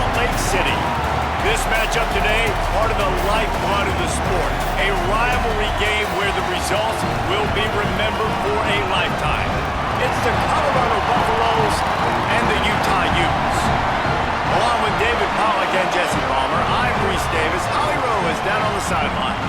Salt Lake City. This matchup today, part of the lifeblood of the sport. A rivalry game where the results will be remembered for a lifetime. It's the Colorado Buffaloes and the Utah Utes. Along with David Pollack and Jesse Palmer, I'm Reese Davis. Holly Rowe is down on the sideline.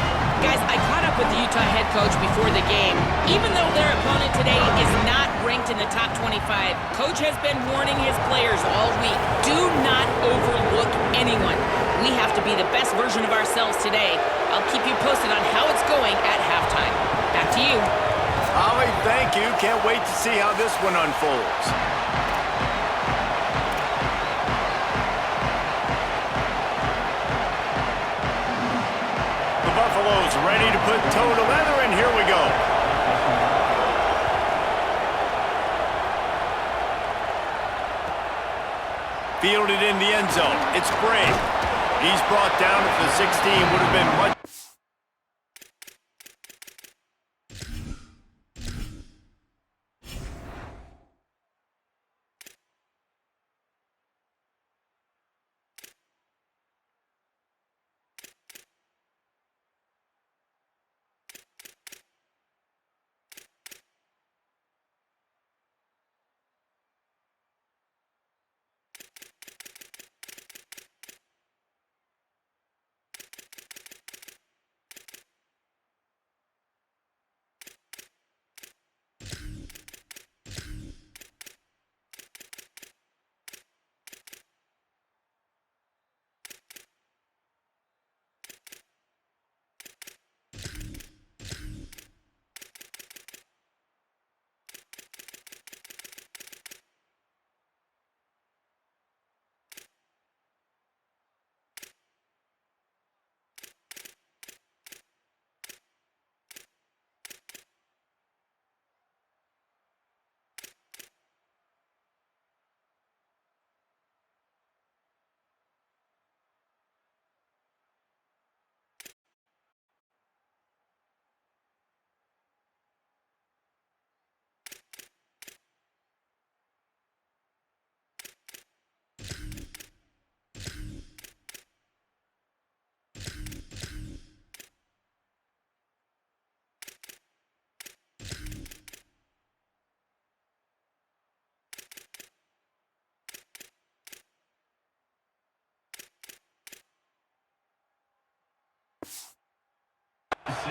Guys, I caught up with the Utah head coach before the game. Even though their opponent today is not ranked in the top 25, Coach has been warning his players all week. Do not overlook anyone. We have to be the best version of ourselves today. I'll keep you posted on how it's going at halftime. Back to you. Holly, thank you. Can't wait to see how this one unfolds. The Buffaloes ready to put toe to leather, and here we go. Fielded in the end zone. It's Brave. He's brought down at the 16. Would have been much.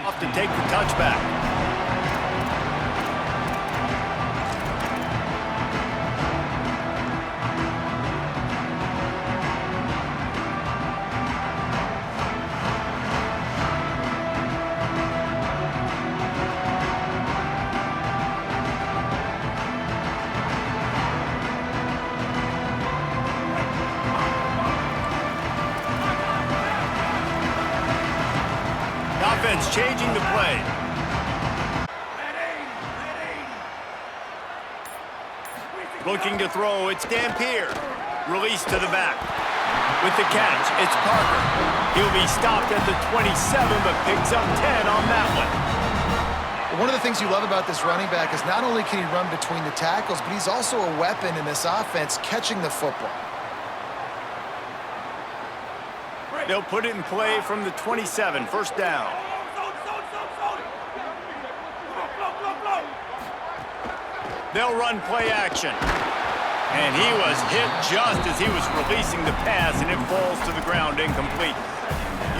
Off to take the touchback. Offense changing the play. Looking to throw, it's Dampier. Release to the back. With the catch, it's Parker. He'll be stopped at the 27, but picks up 10 on that one. One of the things you love about this running back is not only can he run between the tackles, but he's also a weapon in this offense catching the football. They'll put it in play from the 27, first down. They'll run play action. And he was hit just as he was releasing the pass, and it falls to the ground incomplete.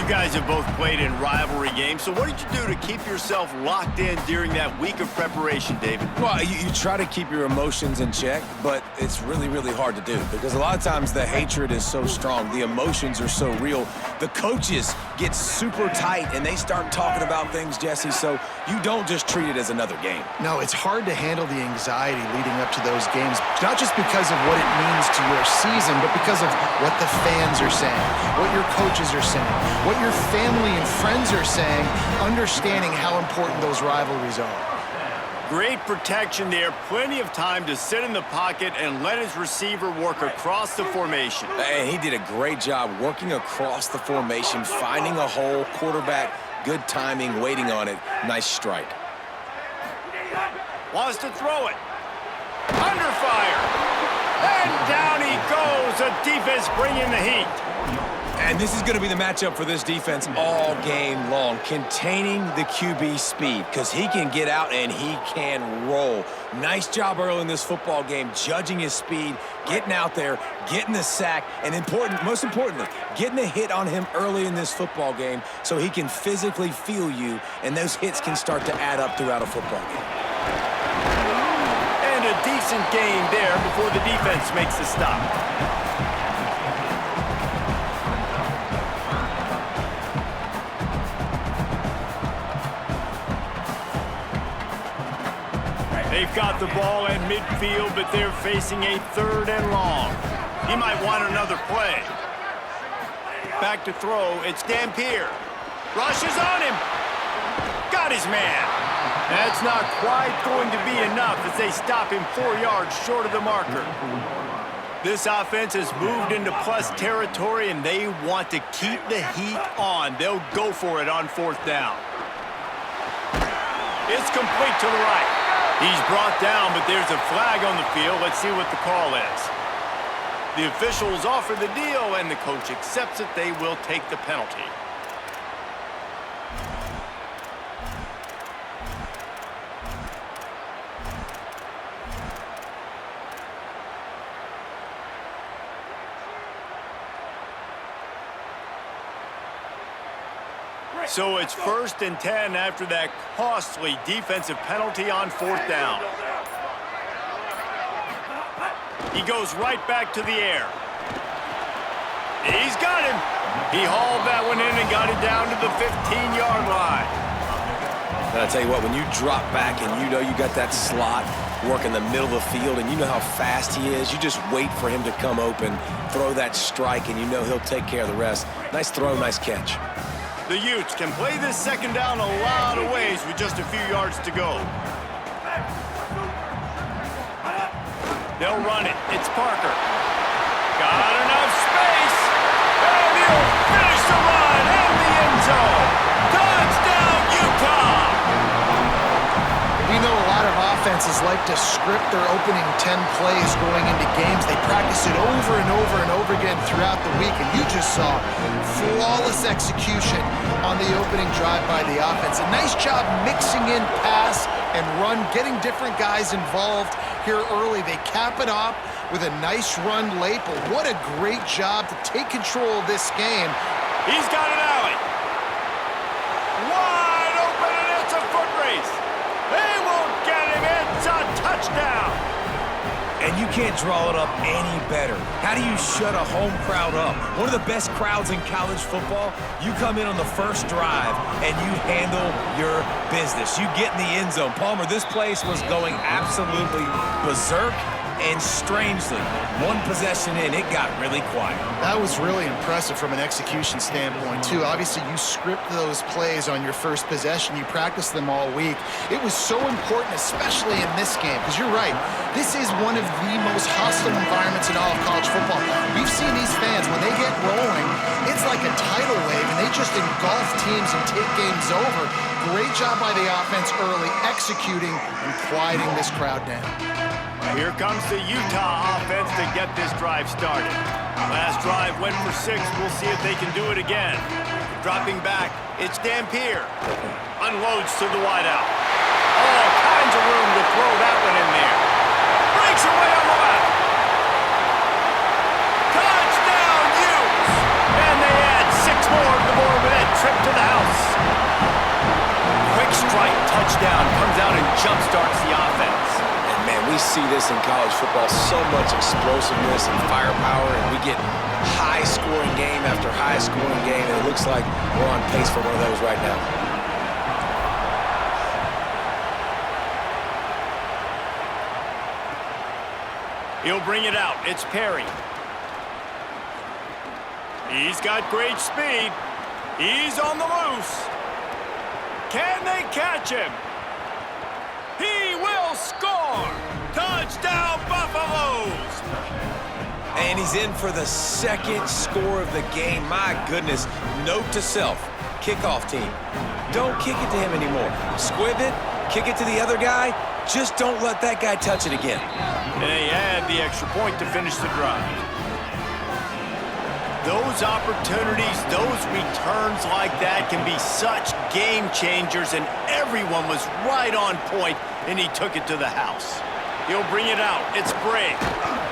You guys have both played in rivalry games, so what did you do to keep yourself locked in during that week of preparation, David? Well, you try to keep your emotions in check, but it's really, really hard to do because a lot of times the hatred is so strong. The emotions are so real. The coaches get super tight, and they start talking about things, Jesse, so you don't just treat it as another game. No, it's hard to handle the anxiety leading up to those games, not just because of what it means to your season, but because of what the fans are saying, what your coaches are saying, what your family and friends are saying, understanding how important those rivalries are. Great protection there. Plenty of time to sit in the pocket and let his receiver work across the formation. And he did a great job working across the formation, finding a hole, quarterback, good timing, waiting on it. Nice strike. Wants to throw it. Under fire. And down he goes. The defense bringing the heat. And this is going to be the matchup for this defense all game long, containing the QB speed, because he can get out and he can roll. Nice job early in this football game, judging his speed, getting out there, getting the sack, and most importantly, getting a hit on him early in this football game so he can physically feel you, and those hits can start to add up throughout a football game. And a decent game there before the defense makes the stop. They've got the ball at midfield, but they're facing a 3rd and long. He might want another play. Back to throw, it's Dampier. Rushes on him. Got his man. That's not quite going to be enough as they stop him 4 yards short of the marker. This offense has moved into plus territory, and they want to keep the heat on. They'll go for it on 4th down. It's complete to the right. He's brought down, but there's a flag on the field. Let's see what the call is. The officials offer the deal, and the coach accepts it. They will take the penalty. So it's 1st and 10 after that costly defensive penalty on 4th down. He goes right back to the air. He's got him. He hauled that one in and got it down to the 15-yard line. And I tell you what, when you drop back and you know you got that slot work in the middle of the field and you know how fast he is, you just wait for him to come open, throw that strike, and you know he'll take care of the rest. Nice throw, nice catch. The Utes can play this 2nd down a lot of ways with just a few yards to go. They'll run it. It's Parker. Got enough space. And he'll finish the run in the end zone. Touchdown, Utah! We know a lot of offenses like to script their opening 10 plays going into games. They practice it over and over and over again throughout the week, and you just saw flawless execution on the opening drive by the offense. A nice job mixing in pass and run, getting different guys involved here early. They cap it off with a nice run late, but what a great job to take control of this game. He's got an alley. Wide open, and it's a foot race. They won't get him. It's a touchdown. And you can't draw it up any better. How do you shut a home crowd up? One of the best crowds in college football. You come in on the first drive, and you handle your business. You get in the end zone. Palmer, this place was going absolutely berserk. And strangely, one possession in, it got really quiet. That was really impressive from an execution standpoint, too. Obviously, you script those plays on your first possession. You practice them all week. It was so important, especially in this game, because you're right. This is one of the most hostile environments in all of college football. We've seen these fans, when they get rolling, it's like a tidal wave, and they just engulf teams and take games over. Great job by the offense early, executing and quieting this crowd down. Here comes the Utah offense to get this drive started. Last drive went for 6. We'll see if they can do it again. Dropping back, it's Dampier. Unloads to the wideout. All kinds of room to throw that one in there. Breaks away on the left. Touchdown, Utes! And they add 6 more to the board with that trip to the house. Quick strike touchdown comes out and jumpstarts the offense. Man, we see this in college football, so much explosiveness and firepower, and we get high-scoring game after high-scoring game, and it looks like we're on pace for one of those right now. He'll bring it out. It's Perry. He's got great speed. He's on the loose. Can they catch him? He will score! Touchdown, Buffaloes! And he's in for the 2nd score of the game. My goodness. Note to self, kickoff team. Don't kick it to him anymore. Squib it, kick it to the other guy, Just don't let that guy touch it again. And they add the extra point to finish the drive. Those opportunities, those returns like that can be such game changers, and everyone was right on point, and he took it to the house. He'll bring it out. It's Bray.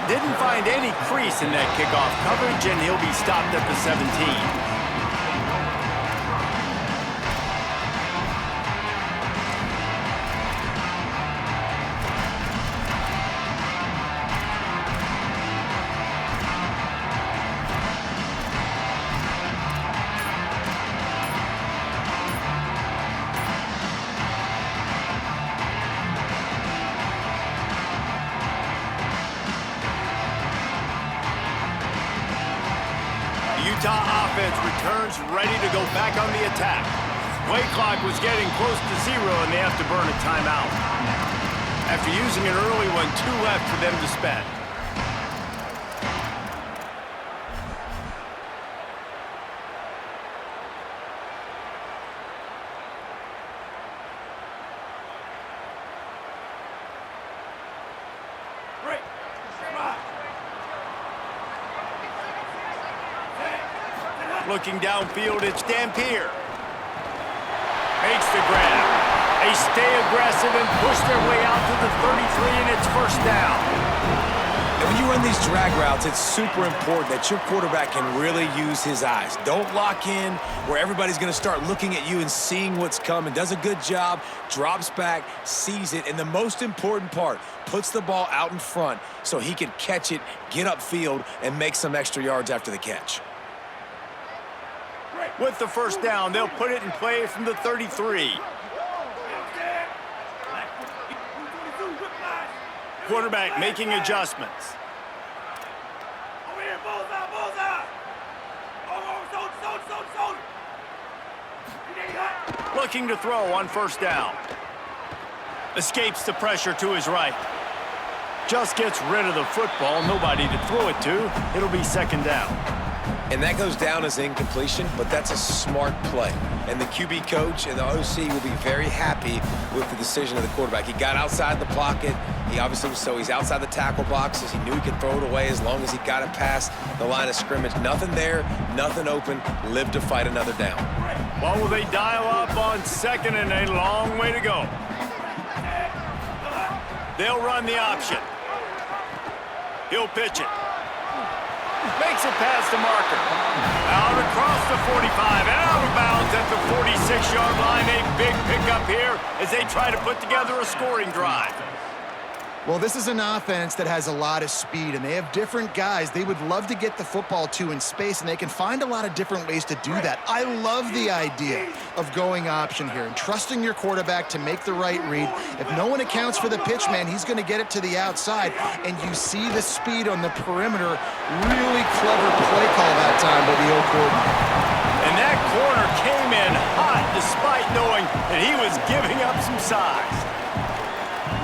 Didn't find any crease in that kickoff coverage, and he'll be stopped at the 17. Utah offense returns ready to go back on the attack. Play clock was getting close to 0, and they have to burn a timeout. After using an early one, 2 left for them to spend. Looking downfield, it's Dampier. Makes the grab. They stay aggressive and push their way out to the 33, and it's first down. And when you run these drag routes, it's super important that your quarterback can really use his eyes. Don't lock in where everybody's going to start looking at you and seeing what's coming. Does a good job, drops back, sees it, and the most important part, puts the ball out in front so he can catch it, get upfield, and make some extra yards after the catch. With the first down, they'll put it in play from the 33. Quarterback making adjustments. Looking to throw on first down. Escapes the pressure to his right. Just gets rid of the football. Nobody to throw it to. It'll be second down. And that goes down as incompletion, but that's a smart play. And the QB coach and the OC will be very happy with the decision of the quarterback. He got outside the pocket. He obviously was he's outside the tackle boxes. He knew he could throw it away as long as he got it past the line of scrimmage. Nothing there, nothing open. Live to fight another down. Well, will they dial up on second, and a long way to go. They'll run the option. He'll pitch it. Makes it past the marker. Out across the 45 and out of bounds at the 46-yard line. A big pickup here as they try to put together a scoring drive. Well, this is an offense that has a lot of speed, and they have different guys they would love to get the football to in space, and they can find a lot of different ways to do that. I love the idea of going option here and trusting your quarterback to make the right read. If no one accounts for the pitch, man, he's going to get it to the outside, and you see the speed on the perimeter. Really clever play call that time by the old coordinator. And that corner came in hot despite knowing that he was giving up some size.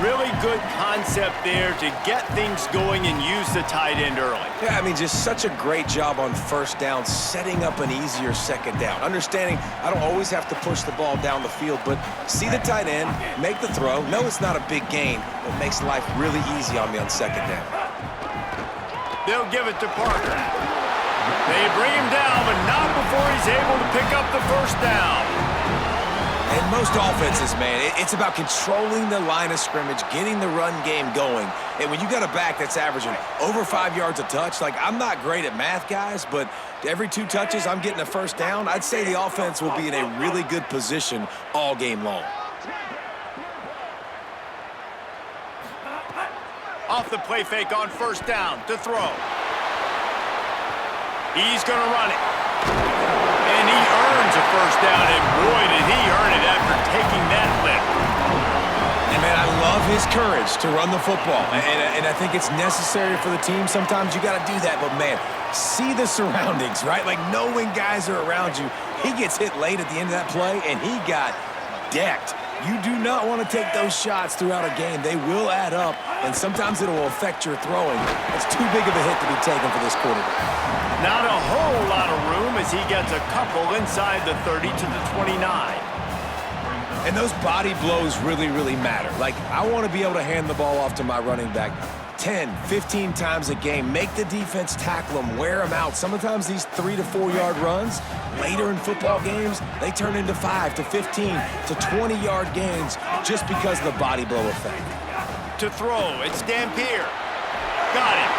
Really good concept there to get things going and use the tight end early. Yeah, I mean, just such a great job on first down, setting up an easier second down. Understanding I don't always have to push the ball down the field, but see the tight end, make the throw. No, it's not a big gain, but makes life really easy on me on second down. They'll give it to Parker. They bring him down, but not before he's able to pick up the first down. And most offenses, man, it's about controlling the line of scrimmage, getting the run game going. And when you got a back that's averaging over 5 yards a touch, like I'm not great at math, guys, but every 2 touches I'm getting a first down, I'd say the offense will be in a really good position all game long. Off the play fake on first down to throw. He's going to run it. And he earns a first down, and boy, did he earn it after taking that lift. And, man, I love his courage to run the football, and I think it's necessary for the team. Sometimes you got to do that, but, man, see the surroundings, right? Like, knowing guys are around you. He gets hit late at the end of that play, and he got decked. You do not want to take those shots throughout a game. They will add up, and sometimes it will affect your throwing. It's too big of a hit to be taken for this quarterback. Not a whole lot of room as he gets a couple inside the 30 to the 29. And those body blows really, really matter. Like, I want to be able to hand the ball off to my running back 10, 15 times a game. Make the defense tackle them, wear them out. Sometimes these 3 to 4 yard runs, later in football games, they turn into 5 to 15 to 20-yard gains just because of the body blow effect. To throw, it's Dampier. Got it.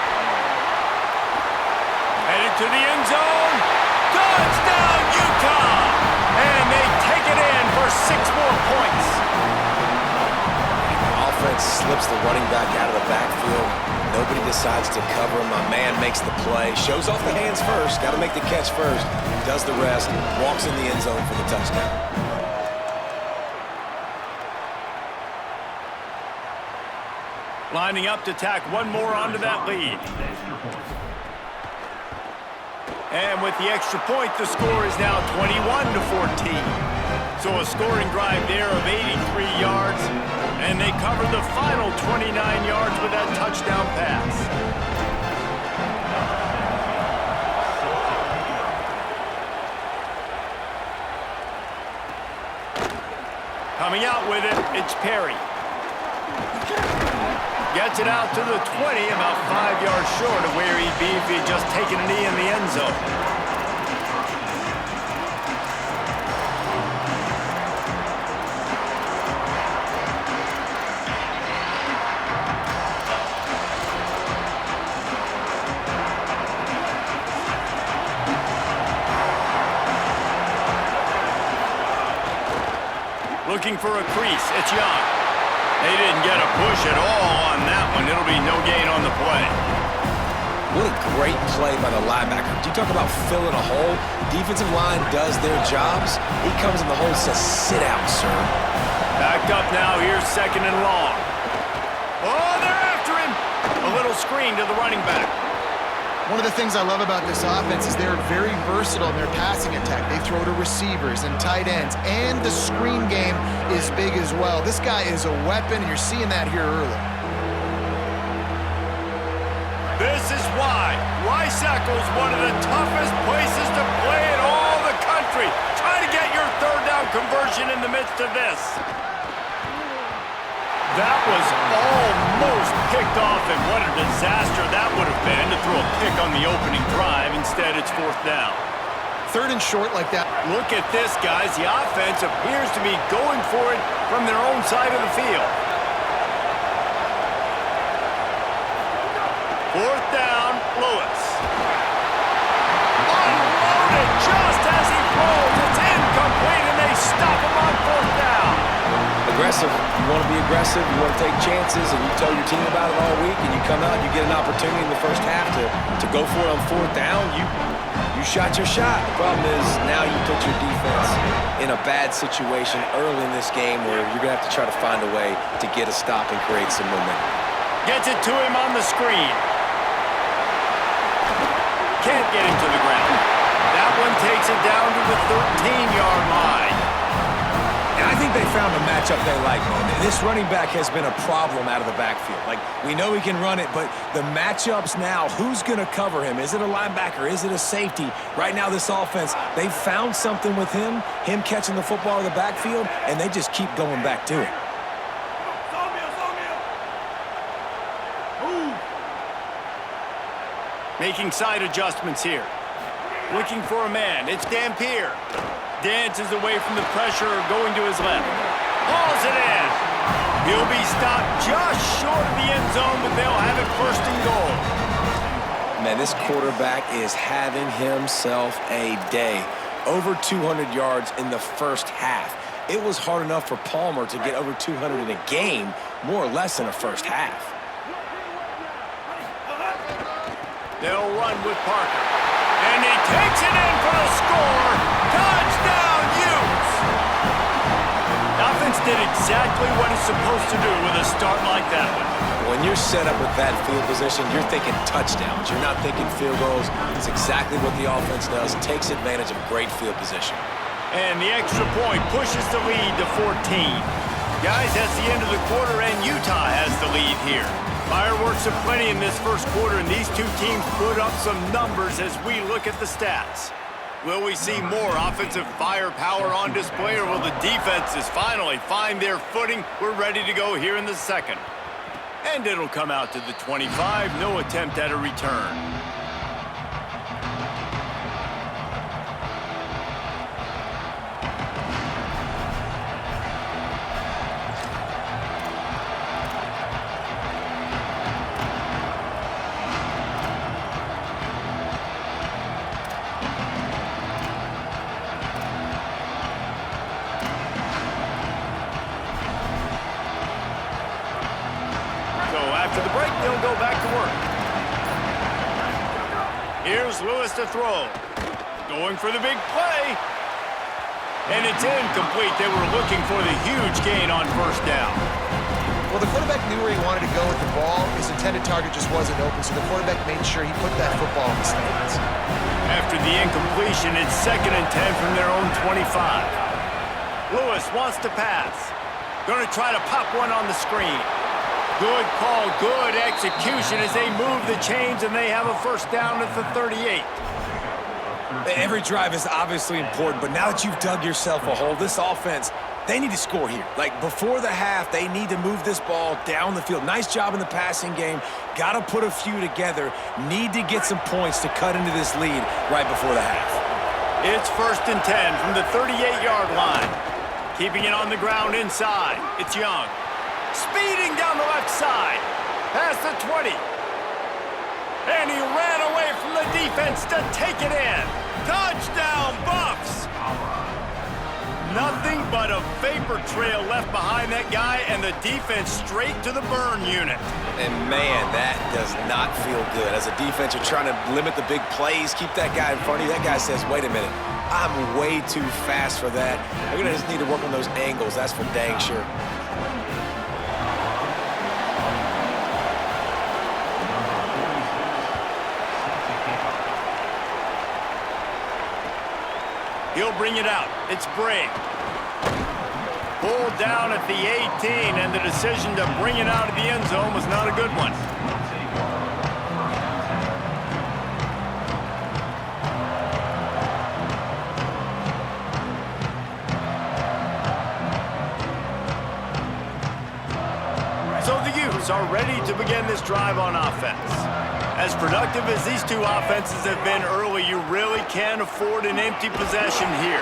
Headed to the end zone. Touchdown, Utah! And they take it in for 6 more points. The offense slips the running back out of the backfield. Nobody decides to cover him. My man makes the play. Shows off the hands first. Got to make the catch first. Does the rest. Walks in the end zone for the touchdown. Lining up to tack one more onto that lead. And with the extra point, the score is now 21 to 14. So a scoring drive there of 83 yards, and they covered the final 29 yards with that touchdown pass. Coming out with it, it's Perry. Gets it out to the 20, about 5 yards short of where he'd be if he'd just taken a knee in the end zone. Looking for a crease, it's Young. They didn't get a push at all on that one. It'll be no gain on the play. What a great play by the linebacker. Do you talk about filling a hole? Defensive line does their jobs. He comes in the hole and says, sit out, sir. Backed up now. Here's 2nd and long. Oh, they're after him. A little screen to the running back. One of the things I love about this offense is they're very versatile in their passing attack. They throw to receivers and tight ends, and the screen game is big as well. This guy is a weapon, and you're seeing that here early. This is why Rice-Eccles is one of the toughest places to play in all the country. Try to get your 3rd down conversion in the midst of this. That was almost picked off, and what a disaster that would have been to throw a pick on the opening drive. Instead, it's 4th down. 3rd and short like that. Look at this, guys. The offense appears to be going for it from their own side of the field. 4th down, Lewis. Unloaded just as he throws. It's incomplete, and they stop him on 4th down. Aggressive. You want to be aggressive. You want to take chances, and you tell your team about it all week, and you come out and you get an opportunity in the first half to go for it on 4th down. You shot your shot. The problem is now you put your defense in a bad situation early in this game where you're going to have to try to find a way to get a stop and create some momentum. Gets it to him on the screen. Can't get him to the ground. That one takes it down to the 13-yard line. And I think they found a matchup they like, man. This running back has been a problem out of the backfield. Like, we know he can run it, but the matchups now, who's going to cover him? Is it a linebacker? Is it a safety? Right now, this offense, they found something with him catching the football in the backfield, and they just keep going back to it. Making side adjustments here. Looking for a man. It's Dampier. Dances away from the pressure, going to his left. Hauls it in. He'll be stopped just short of the end zone, but they'll have it 1st and goal. Man, this quarterback is having himself a day. Over 200 yards in the first half. It was hard enough for Palmer to get over 200 in a game, more or less in a first half. They'll run with Parker. And he takes it in for the score. Touchdown, Utes! Offense did exactly what it's supposed to do with a start like that one. When you're set up with that field position, you're thinking touchdowns. You're not thinking field goals. It's exactly what the offense does. Takes advantage of great field position. And the extra point pushes the lead to 14. Guys, that's the end of the quarter, and Utah has the lead here. Fireworks aplenty in this first quarter, and these two teams put up some numbers as we look at the stats. Will we see more offensive firepower on display, or will the defenses finally find their footing? We're ready to go here in the second. And it'll come out to the 25. No attempt at a return. After the break, they'll go back to work. Here's Lewis to throw. Going for the big play. And it's incomplete. They were looking for the huge gain on first down. Well, the quarterback knew where he wanted to go with the ball. His intended target just wasn't open, so the quarterback made sure he put that football in the stands. After the incompletion, it's 2nd and 10 from their own 25. Lewis wants to pass. Going to try to pop one on the screen. Good call, good execution as they move the chains, and they have a first down at the 38. Every drive is obviously important, but now that you've dug yourself a hole, this offense, they need to score here. Like, before the half, they need to move this ball down the field. Nice job in the passing game. Got to put a few together. Need to get some points to cut into this lead right before the half. It's 1st and 10 from the 38-yard line. Keeping it on the ground inside. It's Young. Speeding down the left side. Past the 20. And he ran away from the defense to take it in. Touchdown, Buffs! Nothing but a vapor trail left behind that guy, and the defense straight to the burn unit. And, man, that does not feel good. As a defense, you're trying to limit the big plays, keep that guy in front of you. That guy says, wait a minute, I'm way too fast for that. I'm going to just need to work on those angles. That's for dang sure. He'll bring it out. It's Bray. Pulled down at the 18, and the decision to bring it out of the end zone was not a good one. So the Utes are ready to begin this drive on offense. As productive as these two offenses have been early, you really can't afford an empty possession here.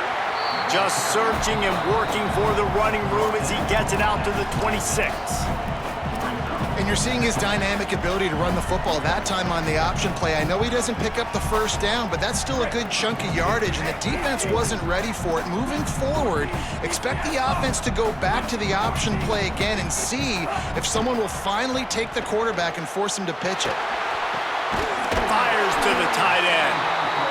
Just searching and working for the running room as he gets it out to the 26. And you're seeing his dynamic ability to run the football, that time on the option play. I know he doesn't pick up the first down, but that's still a good chunk of yardage, and the defense wasn't ready for it. Moving forward, expect the offense to go back to the option play again and see if someone will finally take the quarterback and force him to pitch it. Fires to the tight end.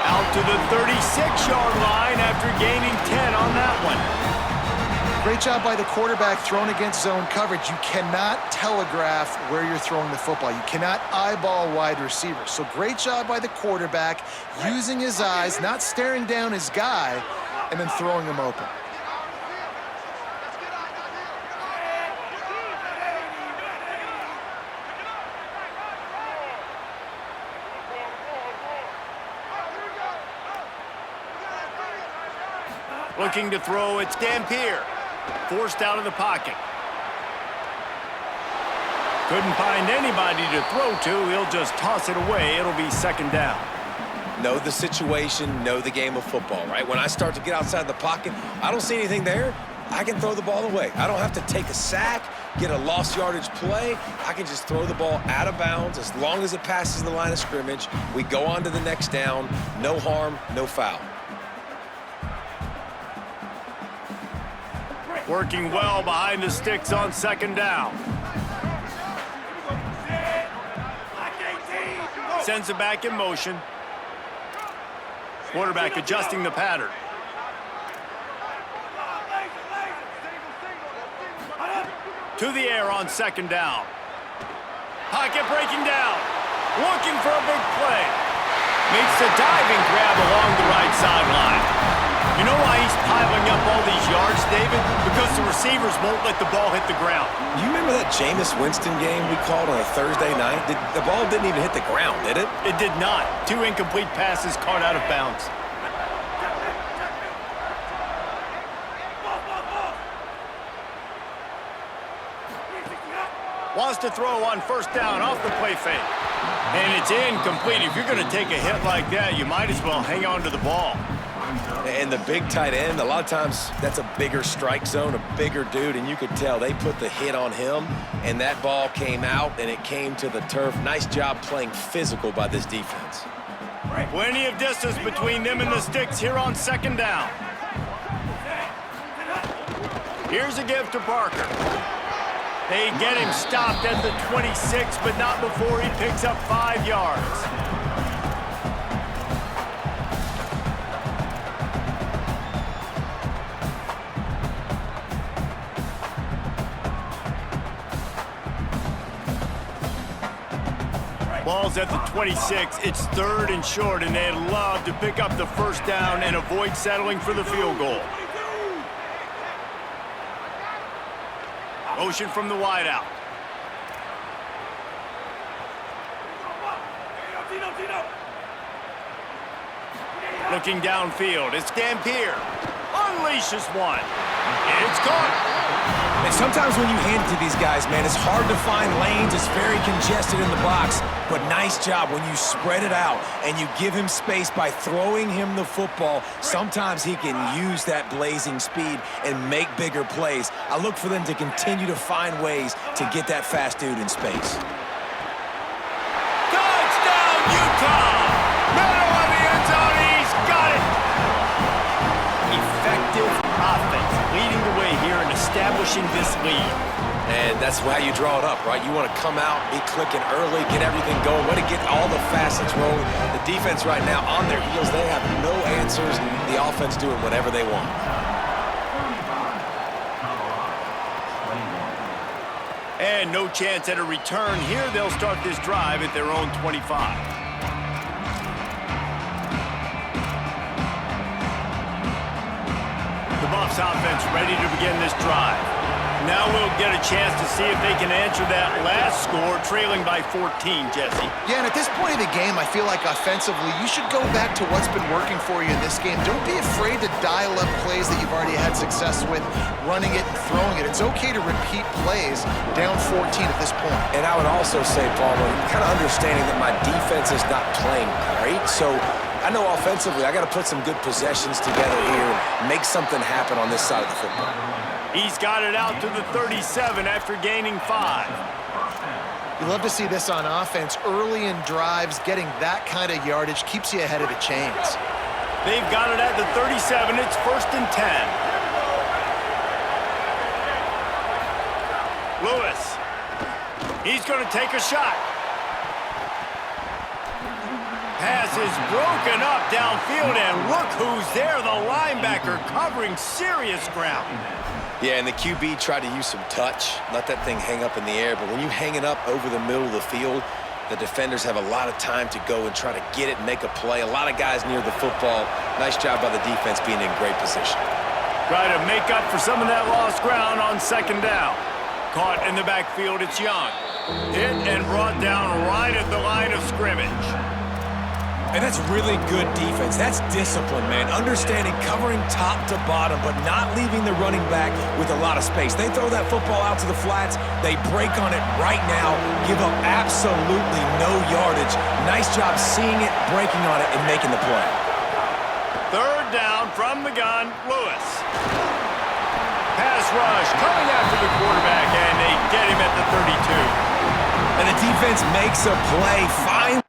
Out to the 36-yard line after gaining 10 on that one. Great job by the quarterback thrown against zone coverage. You cannot telegraph where you're throwing the football. You cannot eyeball wide receivers. So great job by the quarterback using his eyes, not staring down his guy, and then throwing him open. Looking to throw, it's Dampier. Forced out of the pocket. Couldn't find anybody to throw to. He'll just toss it away. It'll be 2nd down. Know the situation, know the game of football, right? When I start to get outside the pocket, I don't see anything there. I can throw the ball away. I don't have to take a sack, get a lost yardage play. I can just throw the ball out of bounds as long as it passes the line of scrimmage. We go on to the next down. No harm, no foul. Working well behind the sticks on 2nd down. Sends it back in motion. Quarterback adjusting the pattern. To the air on 2nd down. Pocket breaking down. Looking for a big play. Makes a diving grab along the right sideline. You know why he's piling up all these yards, David? Because the receivers won't let the ball hit the ground. You remember that Jameis Winston game we called on a Thursday night? The ball didn't even hit the ground, did it? It did not. 2 incomplete passes caught out of bounds. Wants to throw on first down off the play fake. And it's incomplete. If you're going to take a hit like that, you might as well hang on to the ball. And the big tight end, a lot of times that's a bigger strike zone, a bigger dude, and you could tell they put the hit on him, and that ball came out, and it came to the turf. Nice job playing physical by this defense. Plenty of distance between them and the sticks here on second down. Here's a give to Parker. They get him stopped at the 26, but not before he picks up 5 yards. Ball's at the 26. It's 3rd and short, and they'd love to pick up the first down and avoid settling for the field goal. Motion from the wideout. Looking downfield, it's Dampier. Unleashes one. It's caught. And sometimes when you hand it to these guys, man, it's hard to find lanes. It's very congested in the box. But nice job when you spread it out and you give him space by throwing him the football. Sometimes he can use that blazing speed and make bigger plays. I look for them to continue to find ways to get that fast dude in space. Touchdown, Utah! Middle of the end zone, he's got it! Effective offense, leading the way here and establishing this lead. And that's how you draw it up, right? You want to come out, be clicking early, get everything going, want to get all the facets rolling. The defense right now on their heels, they have no answers. The offense doing whatever they want. And no chance at a return here. They'll start this drive at their own 25. The Buffs offense ready to begin this drive. Now we'll get a chance to see if they can answer that last score, trailing by 14, Jesse. Yeah, and at this point of the game, I feel like offensively, you should go back to what's been working for you in this game. Don't be afraid to dial up plays that you've already had success with, running it and throwing it. It's okay to repeat plays down 14 at this point. And I would also say, Palmer, kind of understanding that my defense is not playing great, so I know offensively I got to put some good possessions together here and make something happen on this side of the football. He's got it out to the 37 after gaining 5. You love to see this on offense. Early in drives, getting that kind of yardage keeps you ahead of the chains. They've got it at the 37. It's 1st and 10. Lewis. He's going to take a shot. Pass is broken up downfield, and look who's there. The linebacker covering serious ground. Yeah, and the QB tried to use some touch, let that thing hang up in the air. But when you hang it up over the middle of the field, the defenders have a lot of time to go and try to get it and make a play. A lot of guys near the football. Nice job by the defense being in great position. Try to make up for some of that lost ground on 2nd down. Caught in the backfield, it's Young. Hit and brought down right at the line of scrimmage. And that's really good defense. That's discipline, man. Understanding covering top to bottom, but not leaving the running back with a lot of space. They throw that football out to the flats. They break on it right now, give up absolutely no yardage. Nice job seeing it, breaking on it, and making the play. 3rd down from the gun, Lewis. Pass rush coming after the quarterback, and they get him at the 32. And the defense makes a play, finds